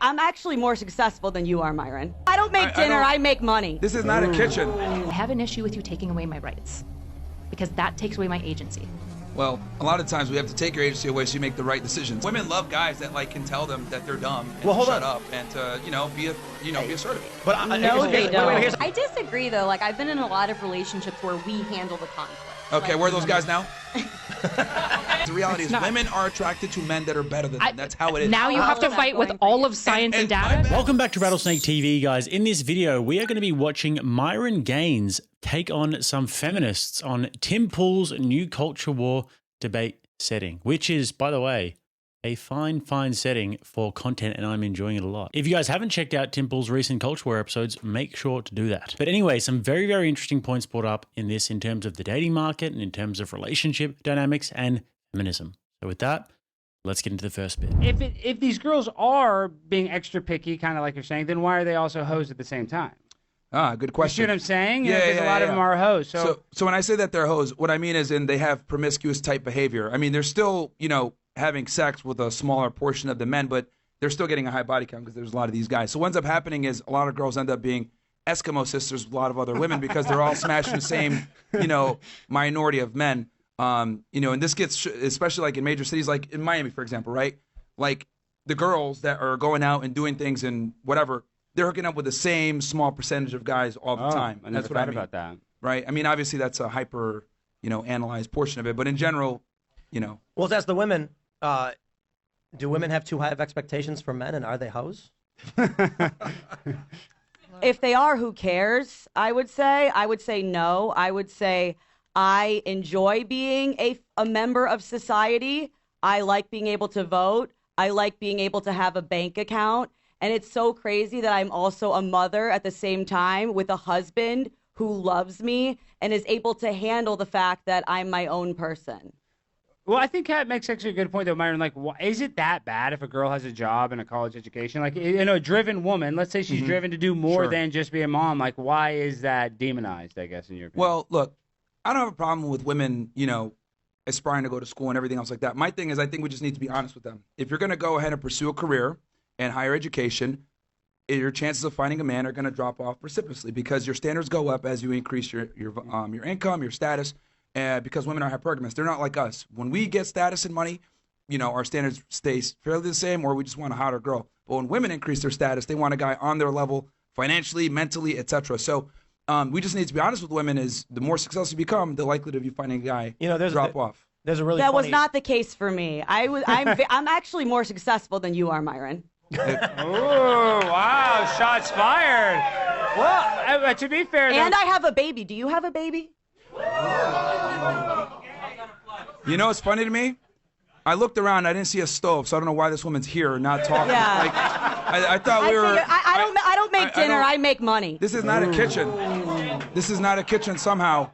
I'm actually more successful than you are, Myron. I don't make dinner, I make money. This is not a kitchen. I have an issue with you taking away my rights because that takes away my agency. Well, a lot of times we have to take your agency away so you make the right decisions. Women love guys that can tell them that they're dumb and shut up and to be assertive. But No, they don't. I disagree though. I've been in a lot of relationships where we handle the conflict. Okay, where are those guys now? The reality is women are attracted to men that are better than them. That's how it is. Now you have to fight with all of science and data. Welcome back to Rattlesnake TV, guys. In this video, we are going to be watching Myron Gaines take on some feminists on Tim Pool's new culture war debate setting, which is, by the way, a fine setting for content, and I'm enjoying it a lot. If you guys haven't checked out Tim Pool's recent culture war episodes, make sure to do that. But anyway, some very interesting points brought up in this in terms of the dating market and in terms of relationship dynamics and feminism. So with that, let's get into the first bit. If these girls are being extra picky, kind of like you're saying, then why are they also hoes at the same time? Ah, good question. You see what I'm saying? Yeah, Because a lot of them are hoes. So when I say that they're hoes, what I mean is they have promiscuous type behavior. I mean, they're still, having sex with a smaller portion of the men, but they're still getting a high body count because there's a lot of these guys. So what ends up happening is a lot of girls end up being Eskimo sisters with a lot of other women because they're all smashing the same, minority of men. And this gets, especially in major cities, like in Miami, for example, right? Like the girls that are going out and doing things and whatever, they're hooking up with the same small percentage of guys all the time. I never thought about that. Right? I mean, obviously that's a hyper, analyzed portion of it, but in general, Well, to ask the women, do women have too high of expectations for men, and are they hoes? If they are, who cares? I would say no. I would say I enjoy being a member of society. I like being able to vote. I like being able to have a bank account. And it's so crazy that I'm also a mother at the same time with a husband who loves me and is able to handle the fact that I'm my own person. Well, I think Kat makes actually a good point, though, Myron. Is it that bad if a girl has a job and a college education? A driven woman, let's say she's driven to do more than just be a mom. Why is that demonized, I guess, in your opinion? Well, look, I don't have a problem with women, aspiring to go to school and everything else like that. My thing is I think we just need to be honest with them. If you're going to go ahead and pursue a career and higher education, your chances of finding a man are going to drop off precipitously because your standards go up as you increase your income, your status. Because women are hypergamous. They're not like us. When we get status and money, our standards stay fairly the same, or we just want a hotter girl. But when women increase their status, they want a guy on their level financially, mentally, etc. So we just need to be honest with women is the more successful you become, the likelihood of you finding a guy drop off. There's a really That was not the case for me. I'm actually more successful than you are, Myron. Oh, wow. Shots fired. Well, to be fair, and I have a baby. Do you have a baby? It's funny to me? I looked around, I didn't see a stove, so I don't know why this woman's here not talking. Yeah. I thought we were... I don't make dinner, I make money. This is not a kitchen. This is not a kitchen somehow.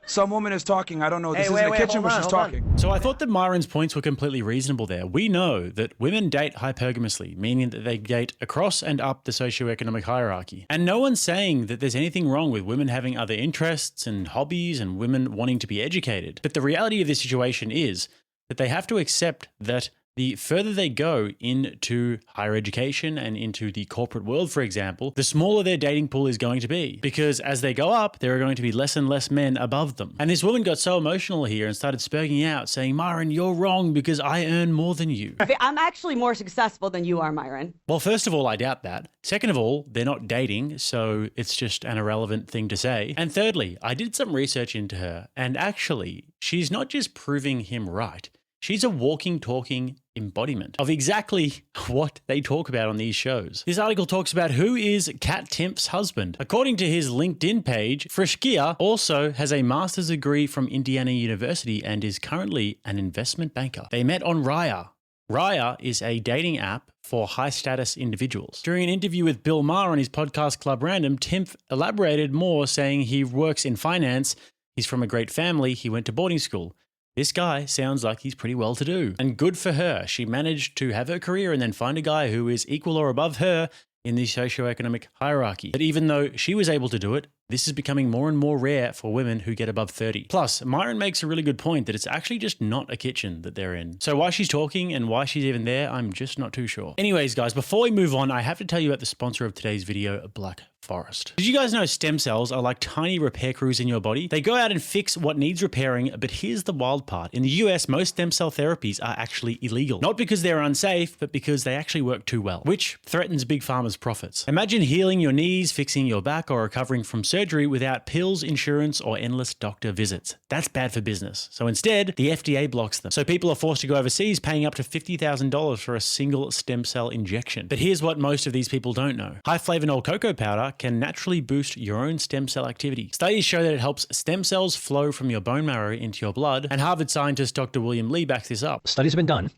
Some woman is talking. I don't know. This isn't a kitchen, but she's talking. So I thought that Myron's points were completely reasonable there. We know that women date hypergamously, meaning that they date across and up the socioeconomic hierarchy. And no one's saying that there's anything wrong with women having other interests and hobbies and women wanting to be educated. But the reality of this situation is that they have to accept that the further they go into higher education and into the corporate world, for example, the smaller their dating pool is going to be. Because as they go up, there are going to be less and less men above them. And this woman got so emotional here and started spurging out, saying, Myron, you're wrong because I earn more than you. I'm actually more successful than you are, Myron. Well, first of all, I doubt that. Second of all, they're not dating, so it's just an irrelevant thing to say. And thirdly, I did some research into her, and actually, she's not just proving him right. She's a walking, talking embodiment of exactly what they talk about on these shows. This article talks about who is Kat Timpf's husband. According to his LinkedIn page, Frishkia also has a master's degree from Indiana University and is currently an investment banker. They met on Raya. Raya is a dating app for high-status individuals. During an interview with Bill Maher on his podcast Club Random, Timpf elaborated more, saying he works in finance, he's from a great family, he went to boarding school. This guy sounds like he's pretty well-to-do. And good for her. She managed to have her career and then find a guy who is equal or above her in the socioeconomic hierarchy. But even though she was able to do it, this is becoming more and more rare for women who get above 30. Plus, Myron makes a really good point that it's actually just not a kitchen that they're in. So why she's talking and why she's even there, I'm just not too sure. Anyways, guys, before we move on, I have to tell you about the sponsor of today's video, Black Forest. Did you guys know stem cells are like tiny repair crews in your body? They go out and fix what needs repairing, but here's the wild part. In the US, most stem cell therapies are actually illegal. Not because they're unsafe, but because they actually work too well, which threatens big pharma's profits. Imagine healing your knees, fixing your back, or recovering from surgery without pills, insurance, or endless doctor visits. That's bad for business. So instead, the FDA blocks them. So people are forced to go overseas paying up to $50,000 for a single stem cell injection. But here's what most of these people don't know. High flavanol cocoa powder can naturally boost your own stem cell activity. Studies show that it helps stem cells flow from your bone marrow into your blood, and Harvard scientist Dr. William Lee backs this up. Studies have been done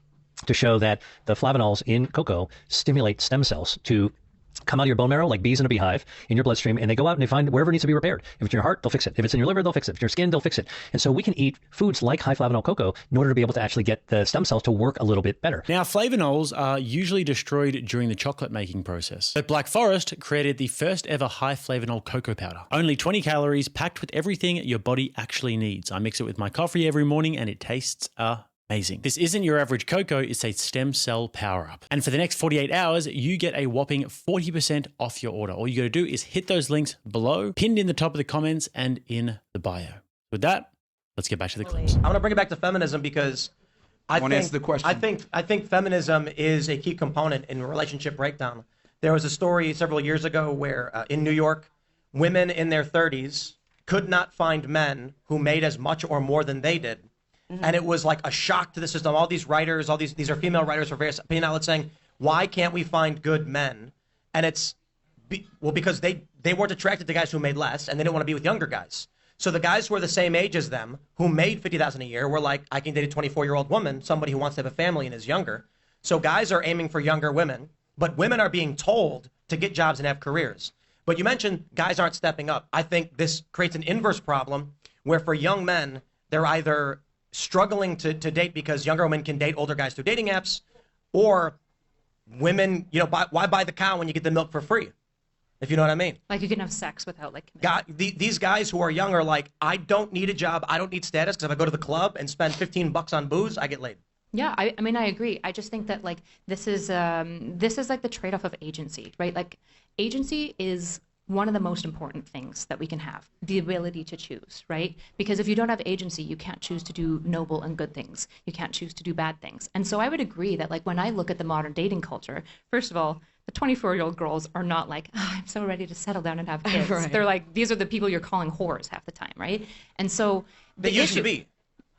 to show that the flavanols in cocoa stimulate stem cells to come out of your bone marrow like bees in a beehive in your bloodstream, and they go out and they find wherever it needs to be repaired. If it's in your heart, they'll fix it. If it's in your liver, they'll fix it. If it's in your skin, they'll fix it. And so we can eat foods like high flavanol cocoa in order to be able to actually get the stem cells to work a little bit better. Now, flavanols are usually destroyed during the chocolate making process, but Black Forest created the first ever high flavanol cocoa powder. Only 20 calories, packed with everything your body actually needs. I mix it with my coffee every morning and it tastes amazing. This isn't your average cocoa, it's a stem cell power up. And for the next 48 hours, you get a whopping 40% off your order. All you gotta do is hit those links below, pinned in the top of the comments and in the bio. With that, let's get back to the clips. I want to bring it back to feminism because I want to answer the question. I think feminism is a key component in relationship breakdown. There was a story several years ago where in New York, women in their 30s could not find men who made as much or more than they did. And it was like a shock to the system. All these writers, these are female writers for various opinion outlets saying, why can't we find good men? And it's, because they weren't attracted to guys who made less, and they didn't want to be with younger guys. So the guys who were the same age as them, who made $50,000 a year, were like, I can date a 24-year-old woman, somebody who wants to have a family and is younger. So guys are aiming for younger women, but women are being told to get jobs and have careers. But you mentioned guys aren't stepping up. I think this creates an inverse problem where for young men, they're either struggling to date because younger women can date older guys through dating apps, or women, why buy the cow when you get the milk for free? If you know what I mean. Like you can have sex without like commitment. These guys who are young are like, I don't need a job, I don't need status, because if I go to the club and spend $15 on booze, I get laid. Yeah, I mean, I agree. I just think that like this is like the trade-off of agency, right? Like agency is one of the most important things that we can have, the ability to choose, right? Because if you don't have agency, you can't choose to do noble and good things. You can't choose to do bad things. And so I would agree that like when I look at the modern dating culture, first of all, the 24-year-old girls are not like, I'm so ready to settle down and have kids. Right. They're like, these are the people you're calling whores half the time, right? And so they used to be.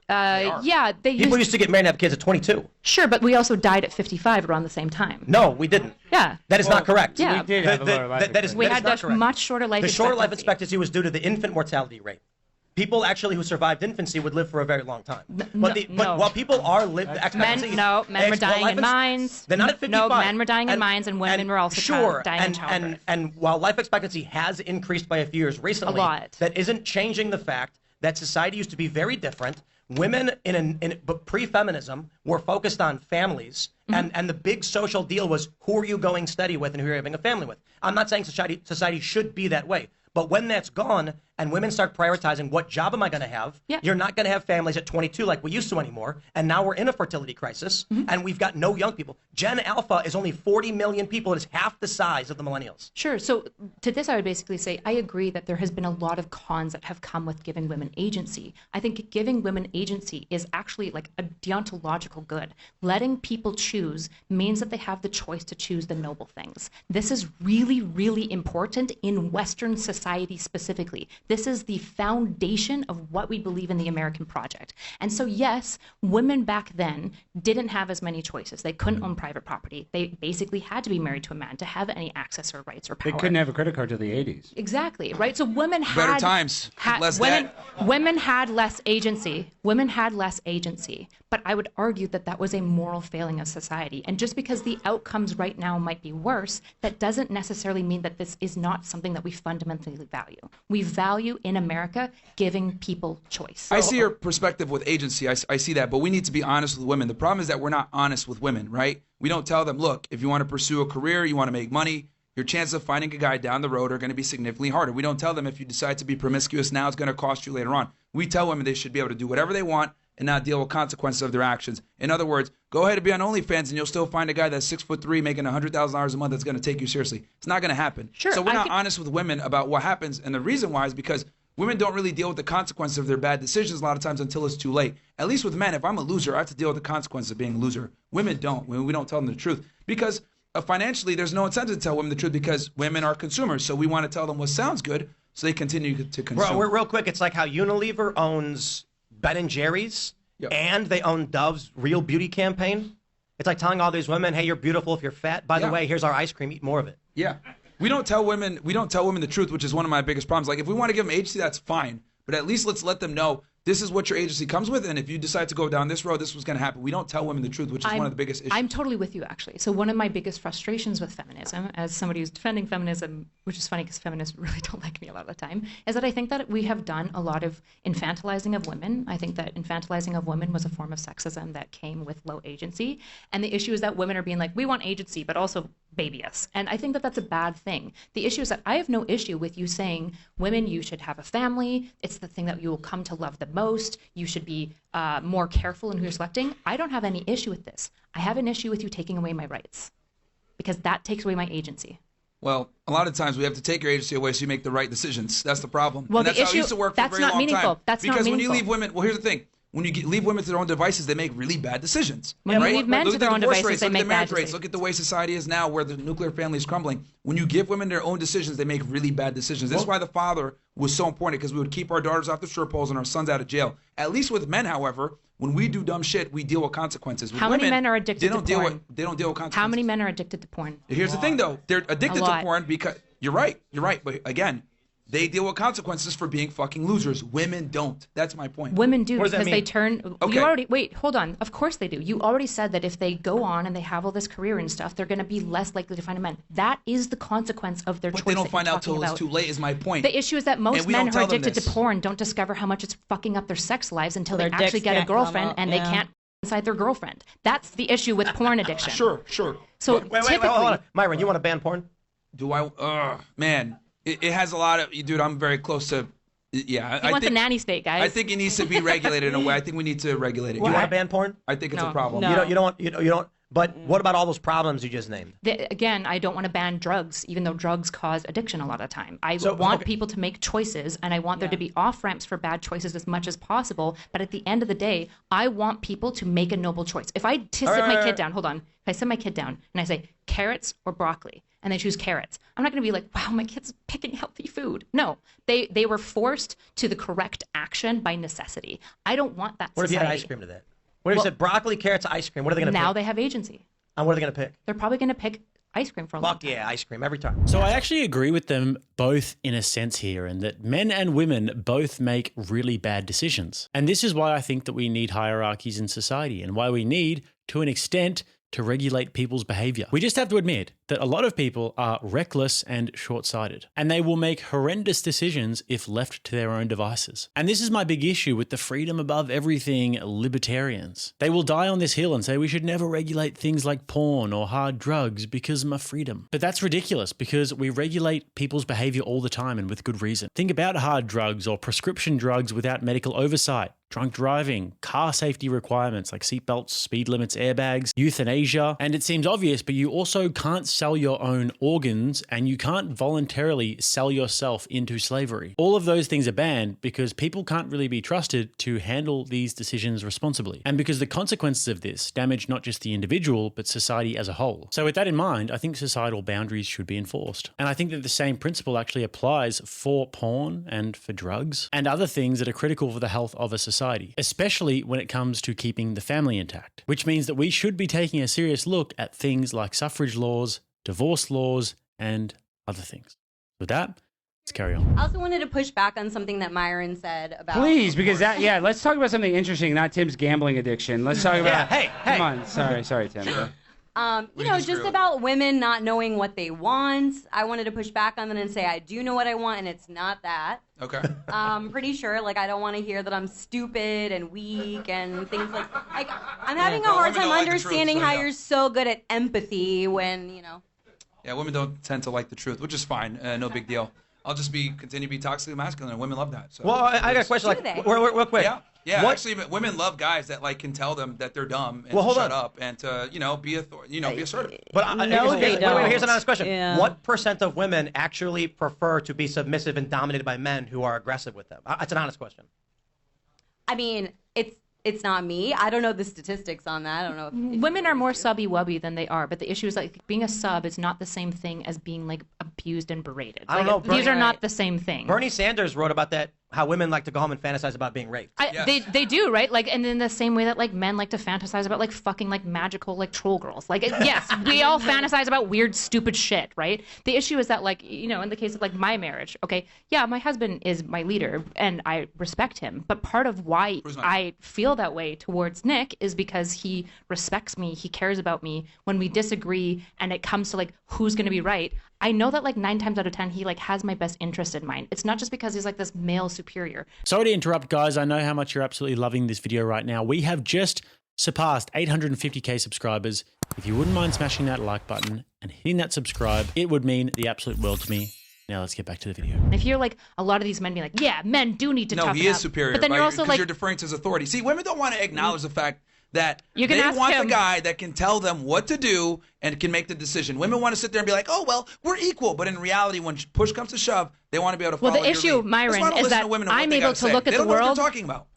Yeah, people used to get married and have kids at 22. Sure, but we also died at 55 around the same time. No, we didn't. Yeah. That is not correct. Yeah. We did have a lower life expectancy. We had a much shorter life expectancy. The shorter life expectancy was due to the infant mortality rate. People actually who survived infancy would live for a very long time. But while people are expectancy, men were dying in mines. They're not at 55. No, men were dying in mines, and women were also dying in childbirth. And while life expectancy has increased by a few years recently, a lot. That isn't changing the fact that society used to be very different. Women but pre-feminism were focused on families, and the big social deal was who are you going steady with and who you're having a family with. I'm not saying society should be that way, but when that's gone and women start prioritizing what job am I going to have, you're not going to have families at 22 like we used to anymore, and now we're in a fertility crisis, and we've got no young people. Gen Alpha is only 40 million people. It is half the size of the millennials. Sure. So to this, I would basically say I agree that there has been a lot of cons that have come with giving women agency. I think giving women agency is actually like a deontological good. Letting people choose means that they have the choice to choose the noble things. This is really, really important in Western society specifically. This is the foundation of what we believe in the American project. And so yes, women back then didn't have as many choices. They couldn't own private property. They basically had to be married to a man to have any access or rights or power. They couldn't have a credit card till the 80s. Exactly, right? So women had better times. Women had less agency. Women had less agency. But I would argue that that was a moral failing of society. And just because the outcomes right now might be worse, that doesn't necessarily mean that this is not something that we fundamentally value. We value in America giving people choice. I see your perspective with agency. I see that, but we need to be honest with women. The problem is that we're not honest with women, right? We don't tell them, look, if you want to pursue a career, you want to make money, your chances of finding a guy down the road are going to be significantly harder. We don't tell them if you decide to be promiscuous now, it's going to cost you later on. We tell women they should be able to do whatever they want and not deal with consequences of their actions. In other words, go ahead and be on OnlyFans and you'll still find a guy that's 6'3", making $100,000 a month that's going to take you seriously. It's not going to happen. Sure, so we're not honest with women about what happens, and the reason why is because women don't really deal with the consequences of their bad decisions a lot of times until it's too late. At least with men, if I'm a loser, I have to deal with the consequences of being a loser. Women don't. We don't tell them the truth because financially, there's no incentive to tell women the truth because women are consumers. So we want to tell them what sounds good so they continue to consume. Real quick, it's like how Unilever owns Ben & Jerry's and they own Dove's Real Beauty campaign. It's like telling all these women, hey, you're beautiful if you're fat. By the way, here's our ice cream. Eat more of it. Yeah. We don't tell women the truth, which is one of my biggest problems. Like, if we want to give them agency, that's fine. But at least let's let them know this is what your agency comes with, and if you decide to go down this road, this was going to happen. We don't tell women the truth, which is one of the biggest issues. I'm totally with you, actually. So one of my biggest frustrations with feminism, as somebody who's defending feminism, which is funny because feminists really don't like me a lot of the time, is that I think that we have done a lot of infantilizing of women. I think that infantilizing of women was a form of sexism that came with low agency. And the issue is that women are being like, we want agency, but also baby us. And I think that that's a bad thing. The issue is that I have no issue with you saying, women, you should have a family. It's the thing that you will come to love the most. You should be more careful in who you're selecting. I don't have any issue with this. I have an issue with you taking away my rights because that takes away my agency. Well, a lot of times we have to take your agency away so you make the right decisions. That's the problem. Well, and that's how it used to work for a very long time. That's not meaningful. Because when you leave women, well, here's the thing. When you leave women to their own devices, they make really bad decisions. When you leave men to their own devices, they make bad decisions. Look at the way society is now, where the nuclear family is crumbling. When you give women their own decisions, they make really bad decisions. This is why the father was so important, because we would keep our daughters off the strip poles and our sons out of jail. At least with men, however, when we do dumb shit, we deal with consequences. With How women, many men are addicted to porn? They don't deal with consequences. How many men are addicted to porn? Here's the thing, though. They're addicted to porn because you're right. But again, they deal with consequences for being fucking losers. Women don't. That's my point. Women do, because they turn. Okay. You already wait. Hold on. Of course they do. You already said that if they go on and they have all this career and stuff, they're going to be less likely to find a man. That is the consequence of their choice. But they don't find out till it's too late. Is my point. The issue is that most men who are addicted to porn don't discover how much it's fucking up their sex lives until they actually get a girlfriend and they can't inside their girlfriend. That's the issue with porn addiction. Sure. So wait, hold on. Myron, you want to ban porn? Do I? Man. It has a lot of, dude, I'm very close to, yeah. You want the nanny state, guys. I think it needs to be regulated in a way. I think we need to regulate it. You want to ban porn? I think it's a problem. No. You don't. But what about all those problems you just named? Again, I don't want to ban drugs, even though drugs cause addiction a lot of time. I want people to make choices, and I want there to be off-ramps for bad choices as much as possible. But at the end of the day, I want people to make a noble choice. If I sit my kid down, hold on. If I sit my kid down and I say carrots or broccoli, and they choose carrots, I'm not going to be like, wow, my kid's picking healthy food. No, they were forced to the correct action by necessity. I don't want that. What if you had ice cream to that? What if you said broccoli, carrots, ice cream? What are they going to pick? Now they have agency. And what are they going to pick? They're probably going to pick ice cream for a long time. Fuck yeah, ice cream every time. So I actually agree with them both in a sense here, and that men and women both make really bad decisions. And this is why I think that we need hierarchies in society, and why we need, to an extent, to regulate people's behavior. We just have to admit that a lot of people are reckless and short-sighted, and they will make horrendous decisions if left to their own devices. And this is my big issue with the freedom above everything libertarians. They will die on this hill and say we should never regulate things like porn or hard drugs because of my freedom. But that's ridiculous, because we regulate people's behavior all the time, and with good reason. Think about hard drugs or prescription drugs without medical oversight. Drunk driving, car safety requirements like seatbelts, speed limits, airbags, euthanasia. And it seems obvious, but you also can't sell your own organs, and you can't voluntarily sell yourself into slavery. All of those things are banned because people can't really be trusted to handle these decisions responsibly. And because the consequences of this damage not just the individual, but society as a whole. So with that in mind, I think societal boundaries should be enforced. And I think that the same principle actually applies for porn and for drugs and other things that are critical for the health of a society, especially when it comes to keeping the family intact, which means that we should be taking a serious look at things like suffrage laws, divorce laws, and other things. With that, let's carry on. I also wanted to push back on something that Myron said about... Please, because let's talk about something interesting, not Tim's gambling addiction. Let's talk about... Come on. Sorry, Tim. Sure. Just about women not knowing what they want. I wanted to push back on that and say I do know what I want, and it's not that. Okay. I'm pretty sure, I don't want to hear that I'm stupid and weak and things like I'm having a hard time understanding how you're so good at empathy when, Yeah, women don't tend to like the truth, which is fine. No big deal. I'll just continue to be toxically masculine, and women love that. So, well, I got a question, like, real quick. Yeah. Actually, women love guys that like can tell them that they're dumb and to shut up and to be be assertive. But here's an honest question: What % of women actually prefer to be submissive and dominated by men who are aggressive with them? That's an honest question. I mean, it's not me. I don't know the statistics on that. I don't know. If Women are more subby-wubby than they are, but the issue is like being a sub is not the same thing as being like abused and berated. I don't know. These are not the same thing. Bernie Sanders wrote about that. How women like to go home and fantasize about being raped. They do, right? Like, and in the same way that like men like to fantasize about like fucking like magical like troll girls. Like, yes, we all fantasize about weird, stupid shit, right? The issue is that like, in the case of like my marriage, okay, yeah, my husband is my leader and I respect him. But part of why I feel that way towards Nick is because he respects me, he cares about me. When we disagree and it comes to like who's going to be right, I know that like 9 times out of 10 he like has my best interest in mind. It's not just because he's like this male superior. Sorry to interrupt, guys. I know how much you're absolutely loving this video right now. We have just surpassed 850k subscribers. If you wouldn't mind smashing that like button and hitting that subscribe, it would mean the absolute world to me. Now let's get back to the video. And if you're like a lot of these men being like, yeah, men do need to toughen up. No, he is superior. But then you're also like, you're deferring to his authority. See, women don't want to acknowledge the fact that they want the guy that can tell them what to do and can make the decision. Women want to sit there and be like, oh, well, we're equal. But in reality, when push comes to shove, they want to be able to follow Well, the issue, Myron, is that I'm able to look at the world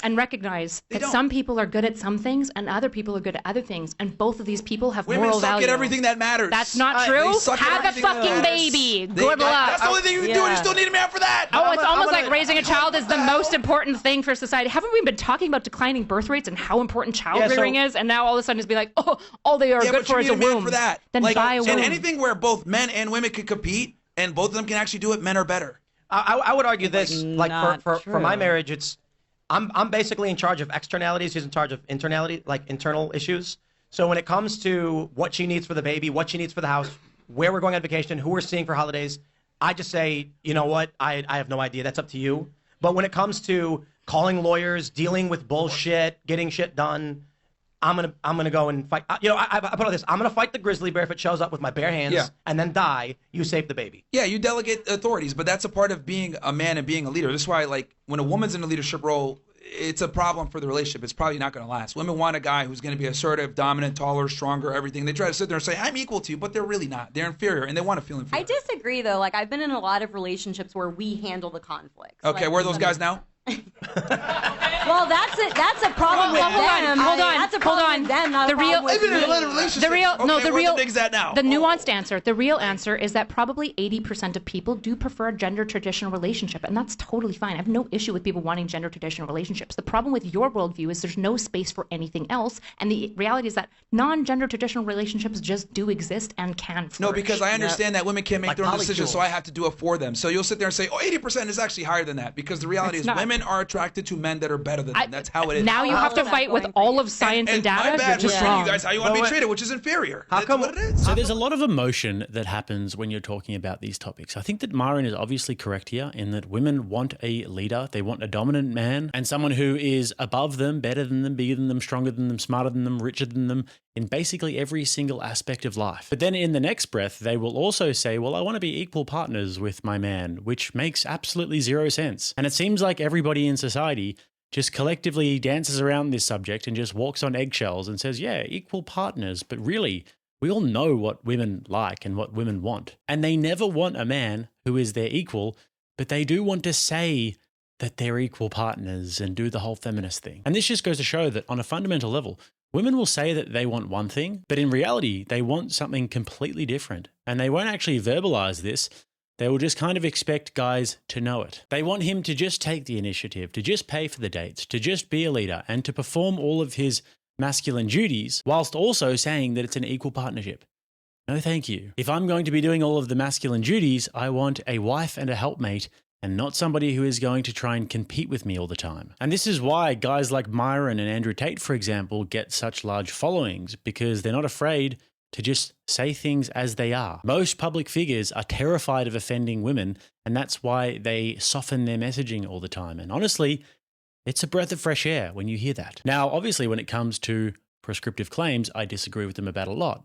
and recognize that some people are good at some things and other people are good at other things. And both of these people have moral value. Women suck at everything that matters. That's not true. Have a fucking baby. Good luck. That's the only thing you can do, and you still need a man for that. Oh, it's almost like raising a child is the most important thing for society. Haven't we been talking about declining birth rates and how important child rearing is? And now all of a sudden it's be like, oh, all they are good for is a womb. For that. Then buy a womb. And anything where both men and women can compete and both of them can actually do it, men are better. I would argue this, like for my marriage, I'm basically in charge of externalities. He's in charge of internal issues. So when it comes to what she needs for the baby, what she needs for the house, where we're going on vacation, who we're seeing for holidays, I just say, you know what, I have no idea. That's up to you. But when it comes to calling lawyers, dealing with bullshit, getting shit done, I'm gonna go and fight. I put all this. I'm gonna fight the grizzly bear if it shows up with my bare hands, and then die. You save the baby. Yeah, you delegate authorities, but that's a part of being a man and being a leader. That's why, like, when a woman's in a leadership role, it's a problem for the relationship. It's probably not going to last. Women want a guy who's going to be assertive, dominant, taller, stronger, everything. They try to sit there and say, I'm equul to you, but they're really not. They're inferior, and they want to feel inferior. I disagree, though. Like, I've been in a lot of relationships where we handle the conflicts. Okay, like, where are those guys now? Well, that's a problem with them. Hold on. That's a problem with them, not a problem with me. The nuanced answer. The real answer is that probably 80% of people do prefer a gender traditional relationship, and that's totally fine. I have no issue with people wanting gender traditional relationships. The problem with your worldview is there's no space for anything else, and the reality is that non-gender traditional relationships just do exist and can flourish. No, because I understand that women can't make their own decisions, so I have to do it for them. So you'll sit there and say, 80% is actually higher than that, because the reality is women are attracted to men that are better than them. That's how it is. Now you have to fight with all of science and data. My bad, you're just wrong. You guys how you want to be treated, which is inferior. How come what it is? So there's a lot of emotion that happens when you're talking about these topics. I think that Myron is obviously correct here in that women want a leader. They want a dominant man and someone who is above them, better than them, bigger than them, stronger than them, smarter than them, richer than them in basically every single aspect of life. But then in the next breath, they will also say, well, I want to be equal partners with my man, which makes absolutely zero sense. And it seems like everybody in society just collectively dances around this subject and just walks on eggshells and says, yeah, equal partners. But really, we all know what women like and what women want. And they never want a man who is their equal, but they do want to say that they're equal partners and do the whole feminist thing. And this just goes to show that on a fundamental level, women will say that they want one thing, but in reality, they want something completely different. And they won't actually verbalize this. They will just kind of expect guys to know it. They want him to just take the initiative, to just pay for the dates, to just be a leader, and to perform all of his masculine duties, whilst also saying that it's an equal partnership. No, thank you. If I'm going to be doing all of the masculine duties, I want a wife and a helpmate, and not somebody who is going to try and compete with me all the time. And this is why guys like Myron and Andrew Tate, for example, get such large followings, because they're not afraid to just say things as they are. Most public figures are terrified of offending women, and that's why they soften their messaging all the time. And honestly, it's a breath of fresh air when you hear that. Now, obviously, when it comes to prescriptive claims, I disagree with them about a lot.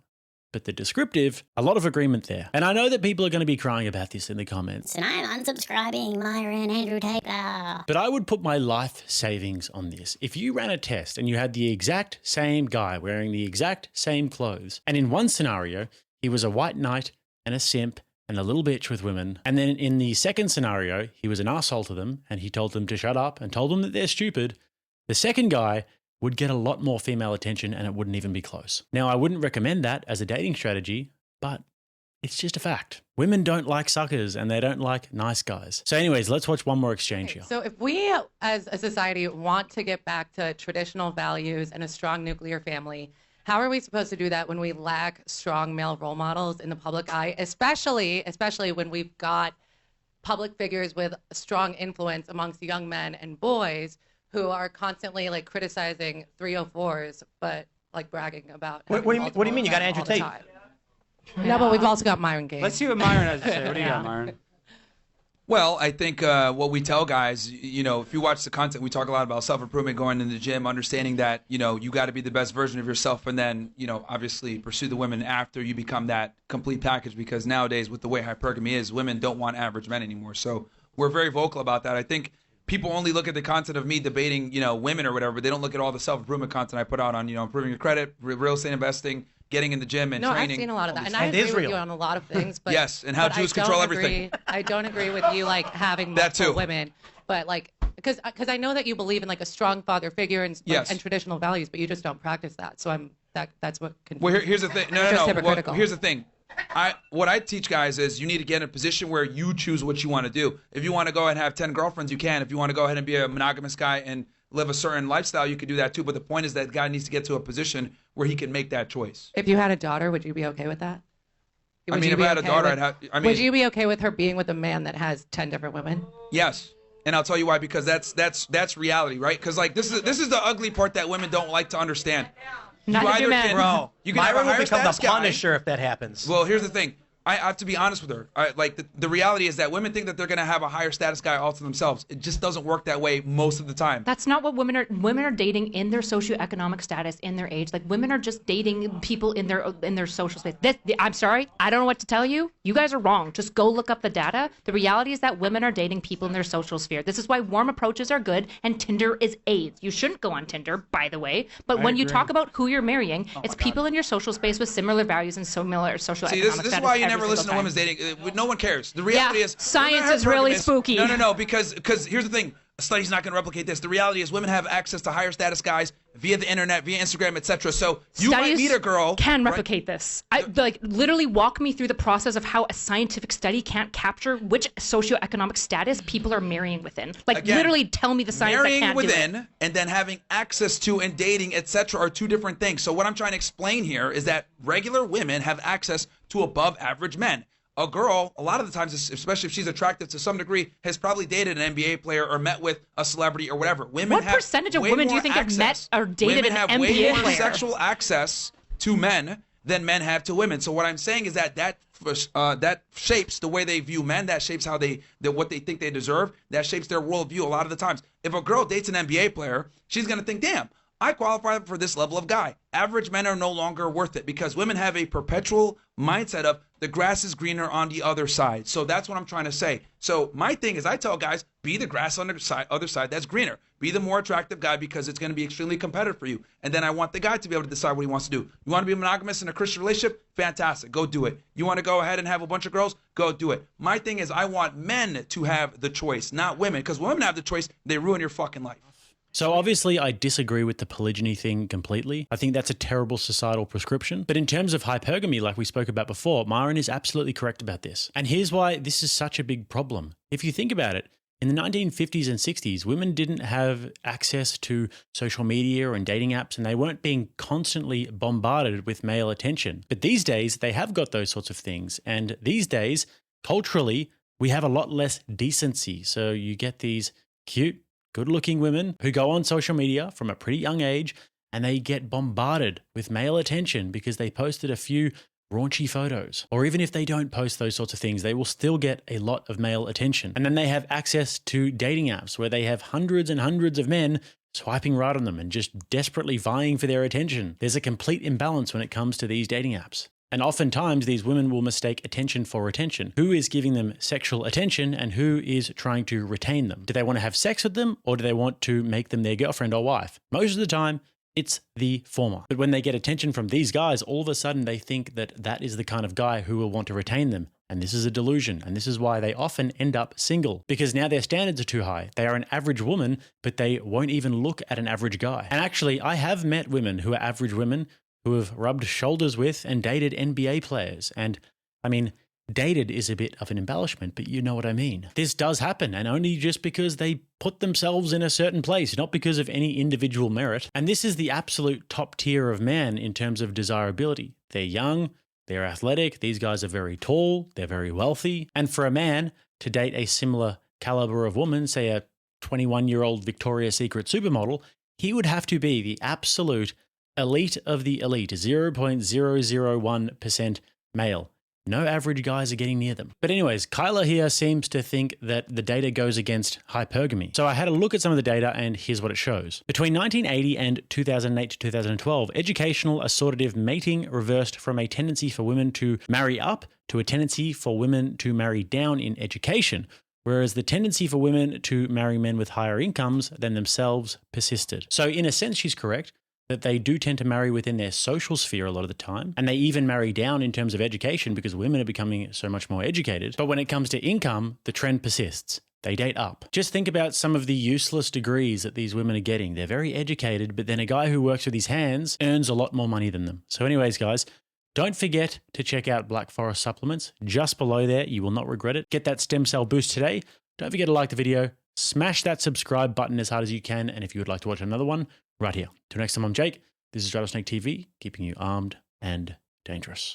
but the descriptive, a lot of agreement there. And I know that people are going to be crying about this in the comments. And I'm unsubscribing, Myron, Andrew Tate. But I would put my life savings on this. If you ran a test and you had the exact same guy wearing the exact same clothes, and in one scenario, he was a white knight and a simp and a little bitch with women, and then in the second scenario, he was an arsehole to them and he told them to shut up and told them that they're stupid, the second guy would get a lot more female attention and it wouldn't even be close. Now, I wouldn't recommend that as a dating strategy, but it's just a fact. Women don't like suckers and they don't like nice guys. So anyways, let's watch one more exchange here. So if we as a society want to get back to traditional values and a strong nuclear family, how are we supposed to do that when we lack strong male role models in the public eye, especially when we've got public figures with strong influence amongst young men and boys who are constantly like criticizing 304s, but like bragging about. What do you mean? You got Andrew Tate. No, but we've also got Myron Gaines. Let's see what Myron has to say. What do you got, Myron? Well, I think what we tell guys, if you watch the content, we talk a lot about self-improvement, going in the gym, understanding that, you got to be the best version of yourself, and then, obviously pursue the women after you become that complete package, because nowadays with the way hypergamy is, women don't want average men anymore. So we're very vocal about that. I think people only look at the content of me debating, women or whatever, but they don't look at all the self-improvement content I put out on, improving your credit, real estate investing, getting in the gym and training. I've seen a lot of that, and I agree with you on a lot of things. But yes, and how Jews control everything. I don't agree with you like having multiple women, but like because I know that you believe in like a strong father figure and traditional values, but you just don't practice that. So that's what. Well, here's the thing. No. Well, here's the thing. What I teach guys is you need to get in a position where you choose what you want to do. If you want to go ahead and have 10 girlfriends, you can. If you want to go ahead and be a monogamous guy and live a certain lifestyle, you could do that too. But the point is that guy needs to get to a position where he can make that choice. If you had a daughter, would you be okay with that? If I had a daughter, would you be okay with her being with a man that has 10 different women? Yes. And I'll tell you why, because that's reality, right? Because like this is the ugly part that women don't like to understand. Not you man. Bro, you can Myron will become the Punisher if that happens. Well, here's the thing. I have to be honest with her. The reality is that women think that they're going to have a higher status guy all to themselves. It just doesn't work that way most of the time. That's not what women are. Women are dating in their socioeconomic status, in their age. Like women are just dating people in their social space. I'm sorry, I don't know what to tell you. You guys are wrong. Just go look up the data. The reality is that women are dating people in their social sphere. This is why warm approaches are good and Tinder is AIDS. You shouldn't go on Tinder, by the way. But when you talk about who you're marrying, it's people in your social space with similar values and similar socioeconomic status. This is why you never listen to women's dating. No one cares. The reality is science is really spooky. No, because here's the thing. A study's not going to replicate this. The reality is women have access to higher status guys via the internet, via Instagram, etc. So you might meet a girl. Can replicate this. Literally walk me through the process of how a scientific study can't capture which socioeconomic status people are marrying within. Literally tell me the science that can't do it. Marrying within and then having access to and dating, etc. are two different things. So what I'm trying to explain here is that regular women have access to above average men. A girl, a lot of the times, especially if she's attractive to some degree, has probably dated an NBA player or met with a celebrity or whatever. What percentage of women do you think have met or dated an NBA player? Women have way more sexual access to men than men have to women. So what I'm saying is that shapes the way they view men. That shapes how what they think they deserve. That shapes their worldview a lot of the times. If a girl dates an NBA player, she's going to think, damn, I qualify for this level of guy. Average men are no longer worth it because women have a perpetual mindset of the grass is greener on the other side. So that's what I'm trying to say. So my thing is I tell guys, be the grass on the other side that's greener. Be the more attractive guy because it's going to be extremely competitive for you. And then I want the guy to be able to decide what he wants to do. You want to be monogamous in a Christian relationship? Fantastic. Go do it. You want to go ahead and have a bunch of girls? Go do it. My thing is I want men to have the choice, not women. Because when women have the choice, they ruin your fucking life. So obviously I disagree with the polygyny thing completely. I think that's a terrible societal prescription. But in terms of hypergamy, like we spoke about before, Myron is absolutely correct about this. And here's why this is such a big problem. If you think about it, in the 1950s and 60s, women didn't have access to social media and dating apps, and they weren't being constantly bombarded with male attention. But these days, they have got those sorts of things. And these days, culturally, we have a lot less decency. So you get these cute, good-looking women who go on social media from a pretty young age and they get bombarded with male attention because they posted a few raunchy photos. Or even if they don't post those sorts of things, they will still get a lot of male attention. And then they have access to dating apps where they have hundreds and hundreds of men swiping right on them and just desperately vying for their attention. There's a complete imbalance when it comes to these dating apps. And oftentimes these women will mistake attention for retention. Who is giving them sexual attention and who is trying to retain them? Do they want to have sex with them or do they want to make them their girlfriend or wife? Most of the time, it's the former. But when they get attention from these guys, all of a sudden they think that that is the kind of guy who will want to retain them. And this is a delusion. And this is why they often end up single, because now their standards are too high. They are an average woman, but they won't even look at an average guy. And actually, I have met women who are average women who have rubbed shoulders with and dated NBA players. And I mean, dated is a bit of an embellishment, but you know what I mean. This does happen, and only just because they put themselves in a certain place, not because of any individual merit. And this is the absolute top tier of man in terms of desirability. They're young, they're athletic, these guys are very tall, they're very wealthy. And for a man to date a similar caliber of woman, say a 21-year-old Victoria's Secret supermodel, he would have to be the absolute elite of the elite, 0.001% male. No average guys are getting near them. But anyways, Kyla here seems to think that the data goes against hypergamy. So I had a look at some of the data and here's what it shows. Between 1980 and 2008 to 2012, educational assortative mating reversed from a tendency for women to marry up to a tendency for women to marry down in education, whereas the tendency for women to marry men with higher incomes than themselves persisted. So in a sense, she's correct that they do tend to marry within their social sphere a lot of the time. And they even marry down in terms of education because women are becoming so much more educated. But when it comes to income, the trend persists. They date up. Just think about some of the useless degrees that these women are getting. They're very educated, but then a guy who works with his hands earns a lot more money than them. So anyways, guys, don't forget to check out Black Forest supplements. Just below there, you will not regret it. Get that stem cell boost today. Don't forget to like the video. Smash that subscribe button as hard as you can. And if you would like to watch another one, right here. Till next time, I'm Jake. This is RattlesnakeTV, keeping you armed and dangerous.